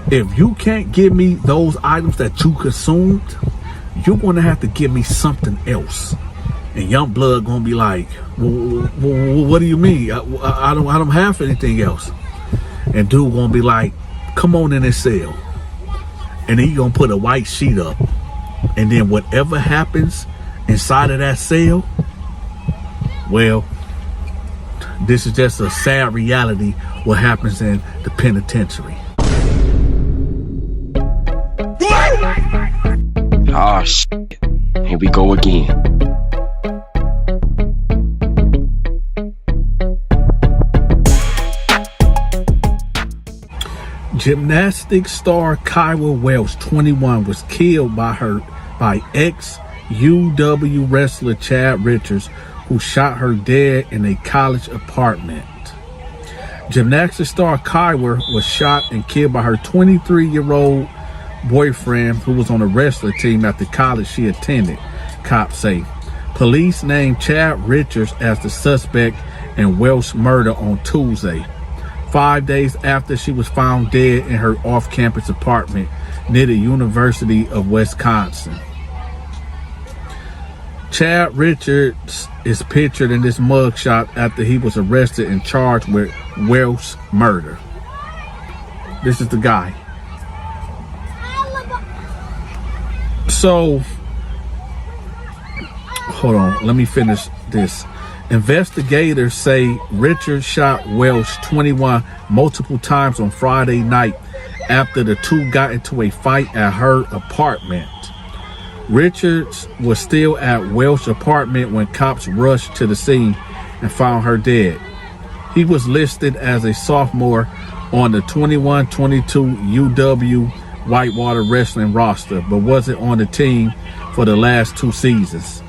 If you can't give me those items that you consumed, you're going to have to give me something else. And young blood going to be like, what do you mean? I don't have anything else. And dude going to be like, come on in this cell. And then you're going to put a white sheet up. And then whatever happens inside of that cell, well, this is just a sad reality what happens in the penitentiary. Ah, shit. Here we go again. Gymnastics star Kyra Welch, 21, was killed by ex-UW wrestler Chad Richards, who shot her dead in a college apartment. Gymnastics star Kyra was shot and killed by her 23-year-old boyfriend, who was on a wrestling team at the college she attended, cops say. Police named Chad Richards as the suspect in Welch's murder on Tuesday, 5 days after she was found dead in her off-campus apartment near the University of Wisconsin. Chad Richards is pictured in this mugshot after he was arrested and charged with Welch's murder. This is the guy. So, hold on, let me finish this. Investigators say Richards shot Welch, 21, multiple times on Friday night after the two got into a fight at her apartment. Richards was still at Welch's apartment when cops rushed to the scene and found her dead. He was listed as a sophomore on the 21-22 UW Whitewater Wrestling roster, but wasn't on the team for the last two seasons.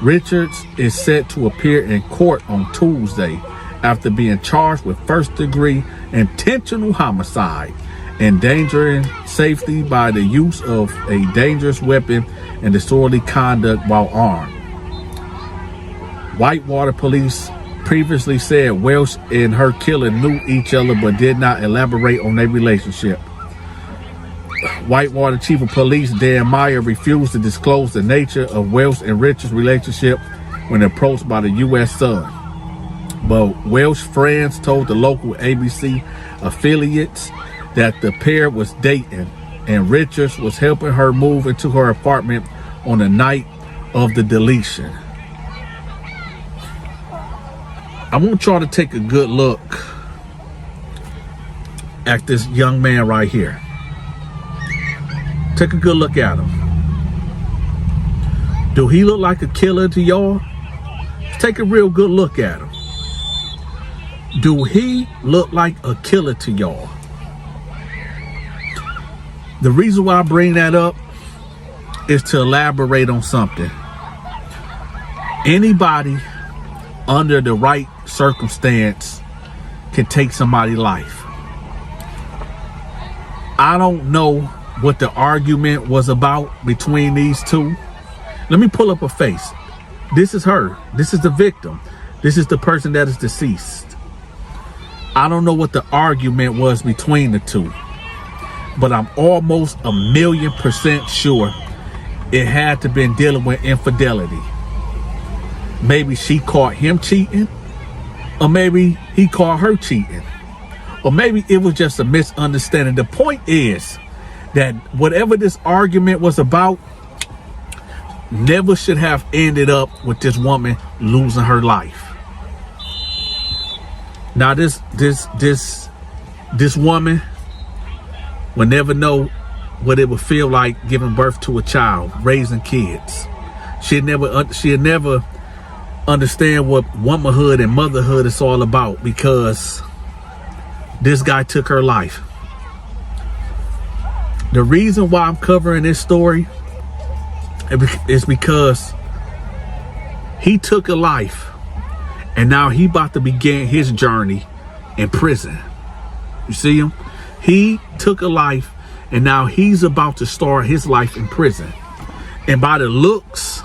Richards is set to appear in court on Tuesday after being charged with first-degree intentional homicide, endangering safety by the use of a dangerous weapon, and disorderly conduct while armed. Whitewater police previously said Welch and her killer knew each other but did not elaborate on their relationship. Whitewater Chief of Police Dan Meyer refused to disclose the nature of Welch and Richards' relationship when approached by the U.S. Sun. But Welch's friends told the local ABC affiliates that the pair was dating and Richards was helping her move into her apartment on the night of the deletion. I want y'all to take a good look at this young man right here. Take a good look at him. Do he look like a killer to y'all? Take a real good look at him. Do he look like a killer to y'all? The reason why I bring that up is to elaborate on something. Anybody under the right circumstance can take somebody's life. I don't know what the argument was about between these two. Let me pull up a face. This is her. This is the victim. This is the person that is deceased. I don't know what the argument was between the two, but I'm almost 1,000,000% sure it had to been dealing with infidelity. Maybe she caught him cheating, or maybe he caught her cheating, or maybe it was just a misunderstanding. The point is that whatever this argument was about never should have ended up with this woman losing her life. Now this woman will never know what it would feel like giving birth to a child, raising kids. She'd never understand what womanhood and motherhood is all about, because this guy took her life. The reason why I'm covering this story is because he took a life, and now he about to begin his journey in prison. You see him? He took a life, and now he's about to start his life in prison. And by the looks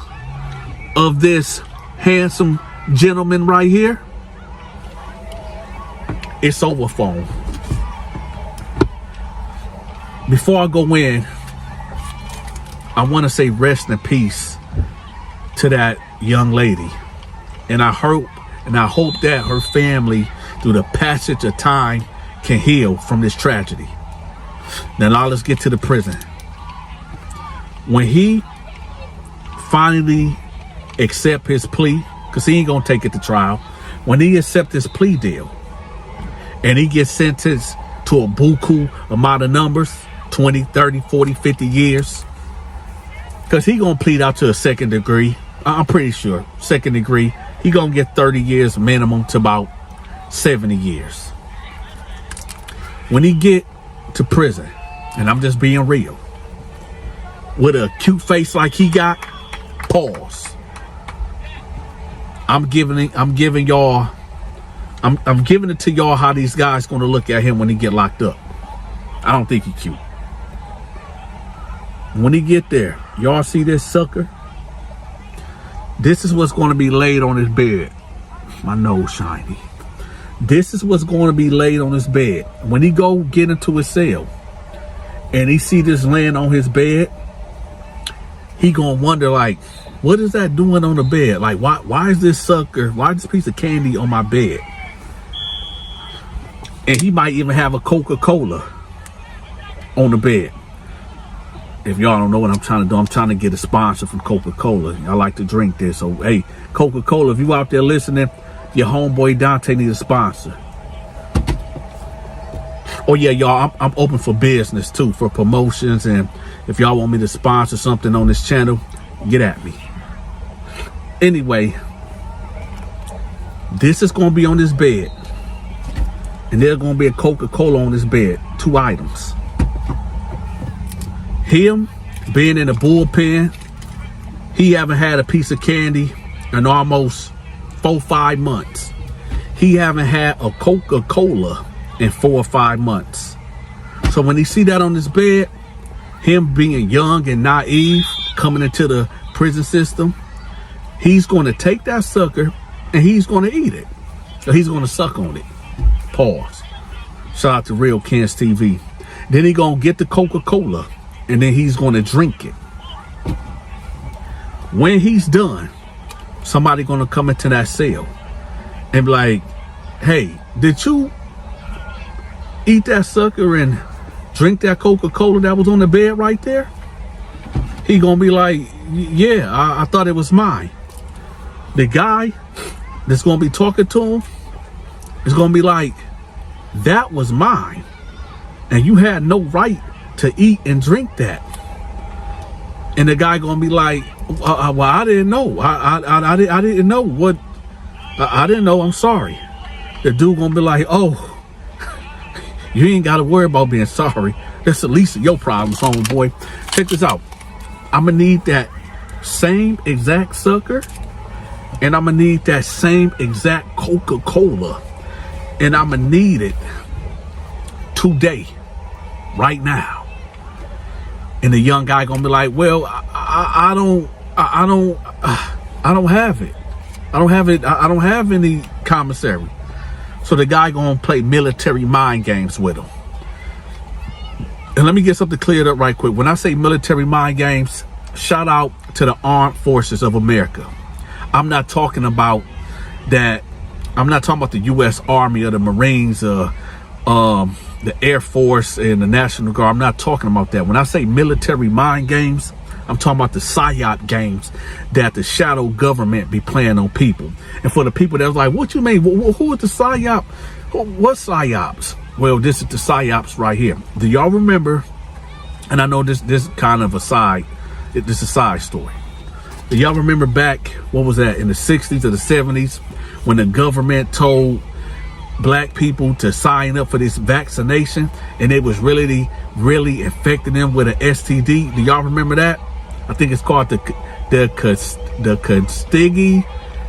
of this handsome gentleman right here, it's over for him. before I go in, I want to say rest in peace to that young lady. And I hope that her family, through the passage of time, can heal from this tragedy. Now let's get to the prison. When he finally accept his plea, because he ain't gonna take it to trial, when he accept his plea deal and he gets sentenced to a buku amount of numbers, 20, 30, 40, 50 years, because he gonna plead out to a second degree. I'm pretty sure second degree, he gonna get 30 years minimum to about 70 years. When he get to prison, and I'm just being real, with a cute face like he got, pause. I'm giving it to y'all how these guys gonna look at him when he get locked up. I don't think he cute. When he get there, y'all see this sucker? This is what's going to be laid on his bed. My nose shiny. This is what's going to be laid on his bed. When he go get into his cell and he see this laying on his bed, he gonna wonder, like, what is that doing on the bed? Like, why is this sucker, why is this piece of candy on my bed? And he might even have a Coca-Cola on the bed. If y'all don't know what I'm trying to do, I'm trying to get a sponsor from Coca-Cola. I like to drink this. So, hey, Coca-Cola, if you out there listening, your homeboy Dante needs a sponsor. Oh, yeah, y'all, I'm open for business, too, for promotions. And if y'all want me to sponsor something on this channel, get at me. Anyway, this is going to be on this bed. And there's going to be a Coca-Cola on this bed. 2 items. Him being in the bullpen, he haven't had a piece of candy in almost 4-5 months. He haven't had a Coca-Cola in 4 or 5 months. So when he see that on his bed, him being young and naive, coming into the prison system, he's going to take that sucker and he's going to eat it. So he's going to suck on it. Pause. Shout out to Real Kens TV. Then he going to get the Coca-Cola and then he's going to drink it. When he's done, somebody going to come into that cell and be like, hey, did you eat that sucker and drink that Coca-Cola that was on the bed right there? He going to be like, yeah, I thought it was mine. The guy that's going to be talking to him is going to be like, that was mine. And you had no right to eat and drink that. And the guy gonna be like, well, I didn't know. I didn't know what. I didn't know. I'm sorry. The dude gonna be like, oh, you ain't gotta worry about being sorry. That's the least of your problems, homeboy. Check this out. I'm gonna need that same exact sucker, and I'm gonna need that same exact Coca-Cola, and I'm gonna need it today, right now. And the young guy gonna be like, well, I don't have it. I don't have it. I don't have any commissary. So the guy gonna play military mind games with him. And let me get something cleared up right quick. When I say military mind games, shout out to the armed forces of America. I'm not talking about that. I'm not talking about the U.S. Army or the Marines, the Air Force and the National Guard. I'm not talking about that. When I say military mind games, I'm talking about the PSYOP games that the shadow government be playing on people. And for the people that was like, what you mean? Who is the PSYOP? What PSYOPs? Well, this is the PSYOPs right here. Do y'all remember? And I know this kind of a side. This is a side story. Do y'all remember back, what was that, in the 60s or the 70s, when the government told black people to sign up for this vaccination and it was really infecting them with an STD? Do y'all remember that? I think it's called the Tuskegee,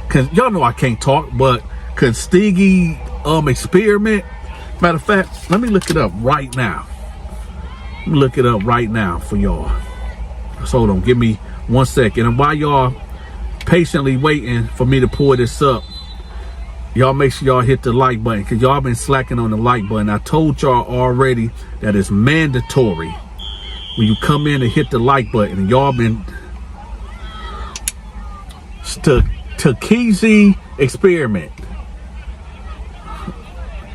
cause y'all know I can't talk, but Tuskegee experiment. Matter of fact, let me look it up right now. Let me look it up right now for y'all. So hold on, give me 1 second. And while y'all patiently waiting for me to pull this up, y'all make sure y'all hit the like button, because y'all been slacking on the like button. I told y'all already that it's mandatory when you come in and hit the like button, and y'all been Tuskegee experiment.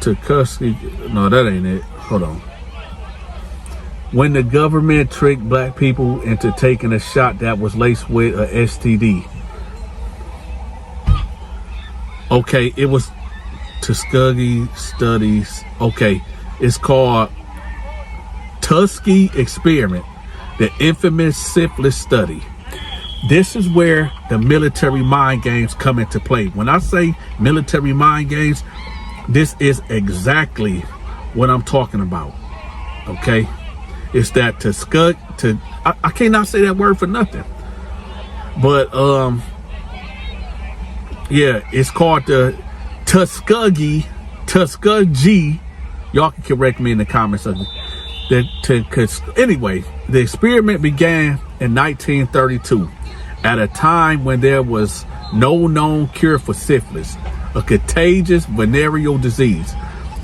Tuskegee, no, that ain't it. Hold on. When the government tricked black people into taking a shot that was laced with a STD. Okay, it was Tuskegee studies. Okay, it's called Tuskegee experiment, the infamous syphilis study. This is where the military mind games come into play. When I say military mind games, this is exactly what I'm talking about. Okay, it's that Tuskegee. I cannot say that word for nothing. But yeah, it's called the Tuskegee. Y'all can correct me in the comments. Anyway, the experiment began in 1932, at a time when there was no known cure for syphilis, a contagious venereal disease.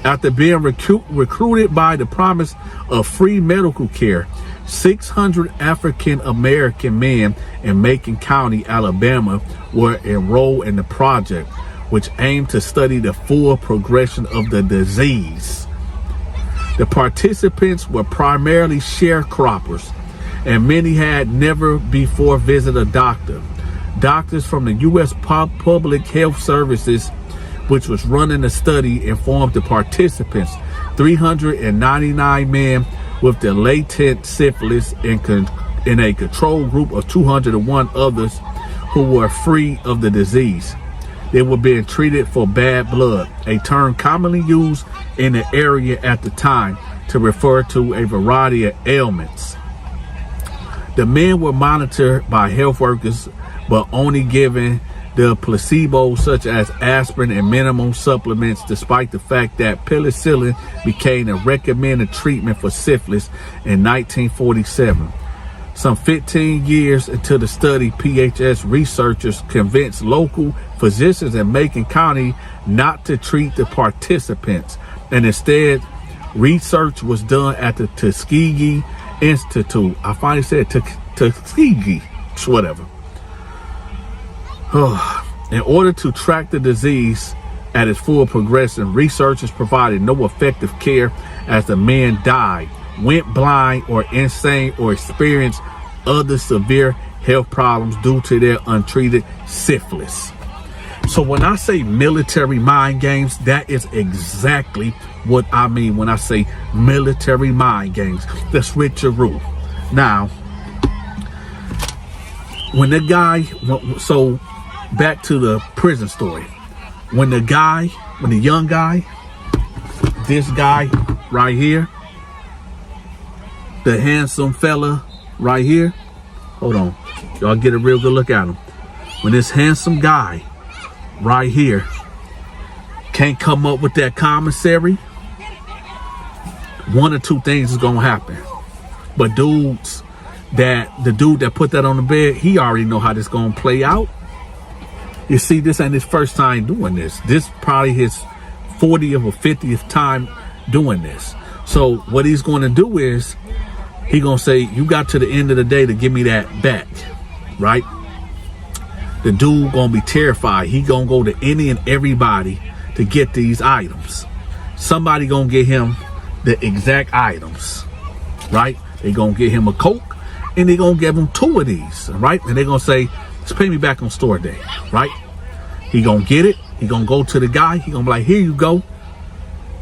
After being recruited by the promise of free medical care, 600 African American men in Macon County, Alabama, were enrolled in the project, which aimed to study the full progression of the disease. The participants were primarily sharecroppers, and many had never before visited a doctor. Doctors from the U.S. Public Health Services, which was running the study, informed the participants 399 men with the latent syphilis in a control group of 201 others who were free of the disease. They were being treated for bad blood, a term commonly used in the area at the time to refer to a variety of ailments. The men were monitored by health workers, but only given the placebo such as aspirin and minimum supplements, despite the fact that penicillin became a recommended treatment for syphilis in 1947. Some 15 years into the study, PHS researchers convinced local physicians in Macon County not to treat the participants, and instead research was done at the Tuskegee Institute. I finally said Tuskegee, whatever. In order to track the disease at its full progression, researchers provided no effective care as the men died, went blind or insane, or experienced other severe health problems due to their untreated syphilis. So when I say military mind games, that is exactly what I mean when I say military mind games. The switcheroo. Now, when the guy, so back to the prison story. When the young guy, this guy right here, the handsome fella right here, hold on, y'all get a real good look at him. When this handsome guy right here can't come up with that commissary, one or two things is gonna happen. But the dude that put that on the bed, he already know how this gonna play out. You see, this ain't his first time doing this. This probably his 40th or 50th time doing this. So what he's going to do is he going to say, you got to the end of the day to give me that back, right? The dude going to be terrified. He going to go to any and everybody to get these items. Somebody going to get him the exact items, right? They going to get him a Coke and they going to give him 2 of these, right? And they going to say, just pay me back on store day, right? He gonna get it. He gonna go to the guy. He gonna be like, here you go.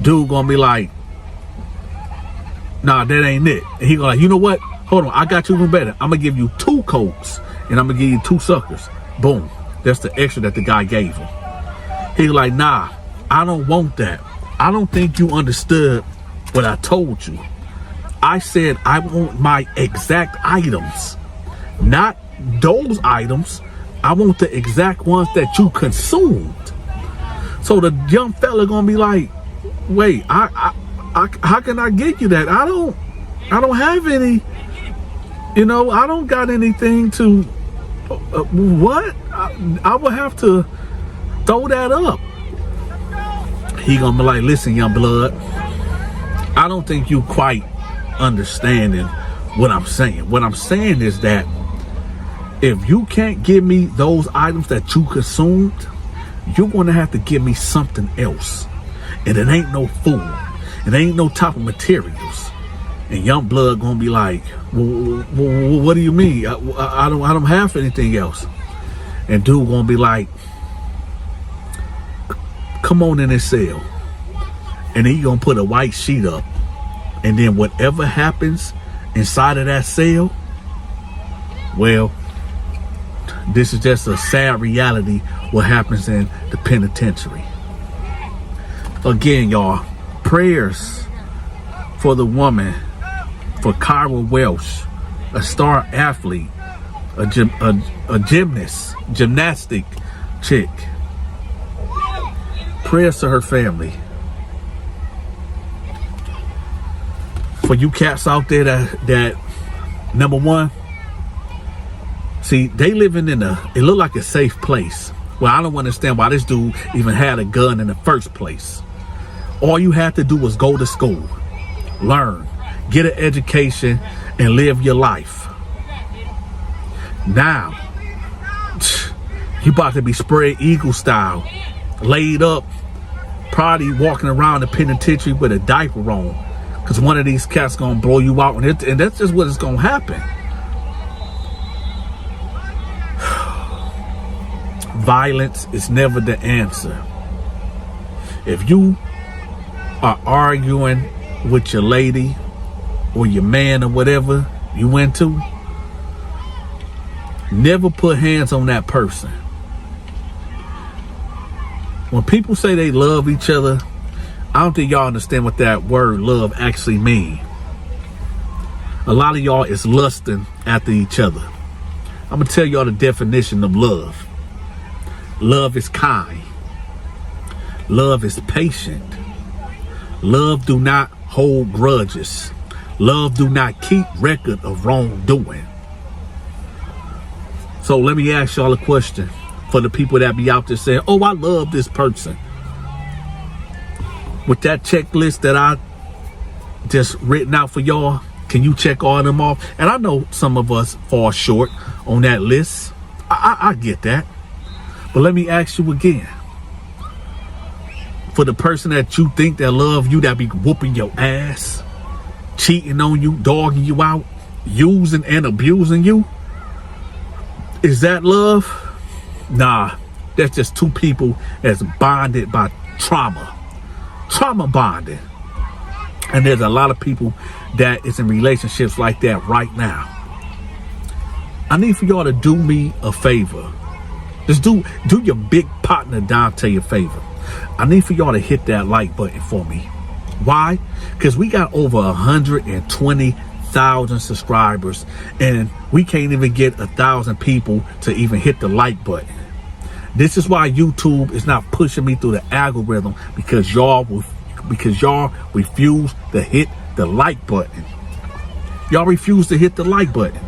Dude gonna be like, nah, that ain't it. And he gonna like, you know what? Hold on, I got you even better. I'm gonna give you 2 Cokes and I'm gonna give you 2 suckers. Boom. That's the extra that the guy gave him. He like, nah, I don't want that. I don't think you understood what I told you. I said I want my exact items, not those items. I want the exact ones that you consumed. So the young fella gonna be like, wait, I how can I get you that? I don't have any, I don't got anything to what? I will have to throw that up. He gonna be like, listen, young blood, I don't think you quite understanding what I'm saying. What I'm saying is that if you can't give me those items that you consumed, you're going to have to give me something else. And it ain't no food. It ain't no type of materials. And young blood going to be like, well, what do you mean? I don't have anything else. And dude going to be like, come on in this cell. And then you going to put a white sheet up. And then whatever happens inside of that cell, well, this is just a sad reality what happens in the penitentiary. Again, y'all, prayers for the woman, for Kyra Welsh, a star athlete, a gymnastic chick. Prayers to her family. For you cats out there that number one, see, they living in it look like a safe place. Well, I don't understand why this dude even had a gun in the first place. All you had to do was go to school, learn, get an education, and live your life. Now, you about to be spread eagle style, laid up, probably walking around the penitentiary with a diaper on, because one of these cats gonna blow you out, and that's just what is gonna happen. Violence is never the answer. If you are arguing with your lady or your man or whatever you into, never put hands on that person. When people say they love each other, I don't think y'all understand what that word love actually means. A lot of y'all is lusting after each other. I'm gonna tell y'all the definition of love. Love is kind. Love is patient. Love do not hold grudges. Love do not keep record of wrongdoing. So let me ask y'all a question for the people that be out there saying, oh, I love this person. With that checklist that I just written out for y'all, can you check all of them off? And I know some of us fall short on that list. I get that. But let me ask you again. For the person that you think that love you, that be whooping your ass, cheating on you, dogging you out, using and abusing you, is that love? Nah, that's just two people that's bonded by trauma. Trauma bonding. And there's a lot of people that is in relationships like that right now. I need for y'all to do me a favor. Just do your big partner Donta a favor. I need for y'all to hit that like button for me. Why? Because we got over 120,000 subscribers, and we can't even get 1,000 people to even hit the like button. This is why YouTube is not pushing me through the algorithm, because y'all refuse to hit the like button. Y'all refuse to hit the like button.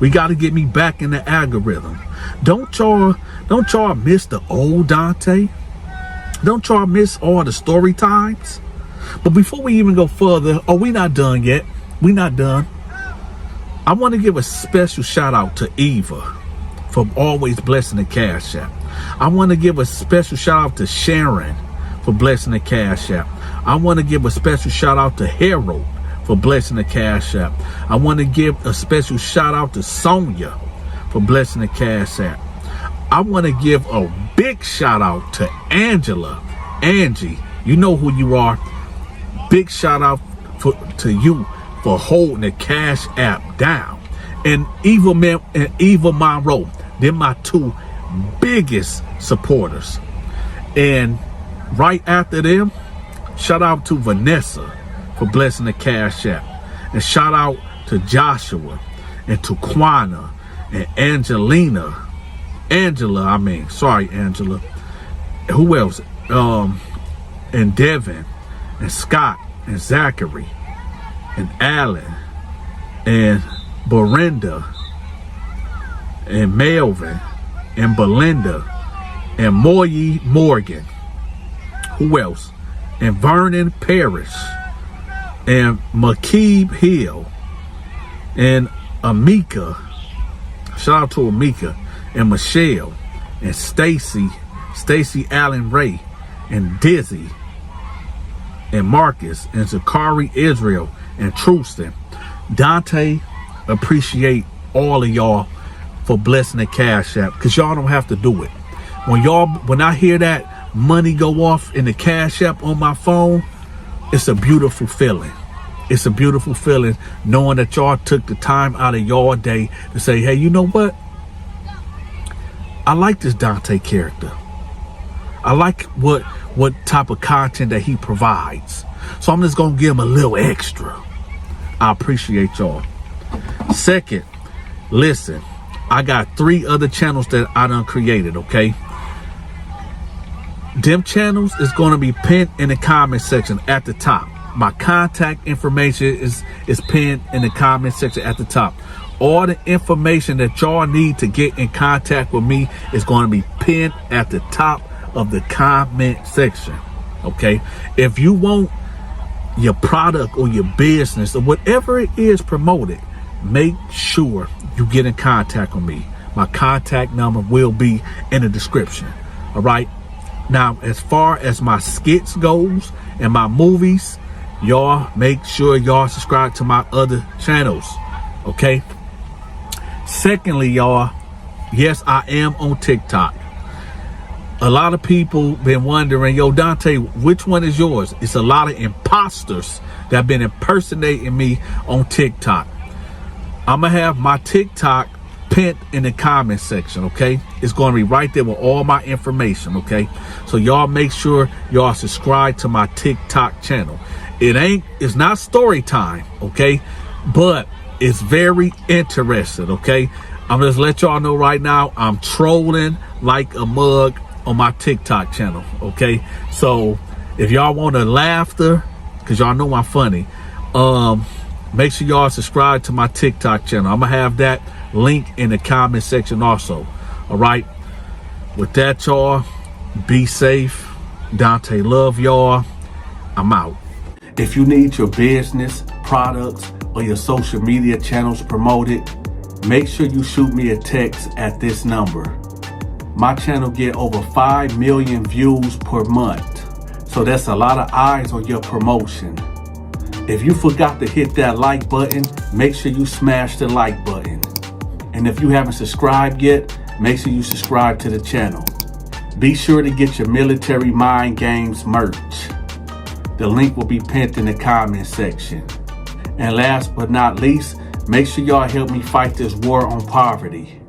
We got to get me back in the algorithm. Don't y'all miss the old Donta? Don't y'all miss all the story times? But before we even go further, we not done yet. We not done. I want to give a special shout out to Eva for always blessing the Cash App. I want to give a special shout out to Sharon for blessing the Cash App. I want to give a special shout out to Harold for blessing the Cash App. I want to give a special shout out to Sonia for blessing the Cash App. I want to give a big shout out to Angela. Angie, you know who you are. Big shout out to you for holding the Cash App down. And Eva Monroe, they're my two biggest supporters. And right after them, shout out to Vanessa for blessing the Cash App. And shout out to Joshua and to Quana and Angela. Who else? And Devin and Scott and Zachary and Alan and Berenda and Melvin and Belinda and Moyi Morgan. Who else? And Vernon Parrish and McKeeb Hill and Amika. Shout out to Amika and Michelle and Stacy Allen Ray and Dizzy and Marcus and Zakari Israel and Truston. Dante, appreciate all of y'all for blessing the Cash App, because y'all don't have to do it. When I hear that money go off in the Cash App on my phone, it's a beautiful feeling. It's a beautiful feeling knowing that y'all took the time out of your day to say, hey, you know what? I like this Dante character. I like what type of content that he provides. So I'm just going to give him a little extra. I appreciate y'all. Second, listen, I got 3 other channels that I done created, okay? Them channels is going to be pinned in the comment section at the top. My contact information is pinned in the comment section at the top. All the information that y'all need to get in contact with me is going to be pinned at the top of the comment section, okay? If you want your product or your business or whatever it is promoted, make sure you get in contact with me. My contact number will be in the description. All right. Now, as far as my skits goes and my movies, y'all make sure y'all subscribe to my other channels. Okay. Secondly, y'all, yes, I am on TikTok. A lot of people been wondering, yo, Dante, which one is yours? It's a lot of imposters that have been impersonating me on TikTok. I'm going to have my TikTok pinned in the comment section, okay? It's going to be right there with all my information, okay? So y'all make sure y'all subscribe to my TikTok channel. It's not story time, okay? But it's very interesting, okay? I'm just let y'all know right now, I'm trolling like a mug on my TikTok channel, okay? So if y'all want a laughter, because y'all know I'm funny, make sure y'all subscribe to my TikTok channel. I'm gonna have that link in the comment section also. All right, with that, y'all, be safe. Dante love y'all. I'm out. If you need your business, products, or your social media channels promoted, make sure you shoot me a text at this number. My channel get over 5 million views per month. So that's a lot of eyes on your promotion. If you forgot to hit that like button, make sure you smash the like button. And if you haven't subscribed yet, make sure you subscribe to the channel. Be sure to get your Military Mind Games merch. The link will be pinned in the comment section. And last but not least, make sure y'all help me fight this war on poverty.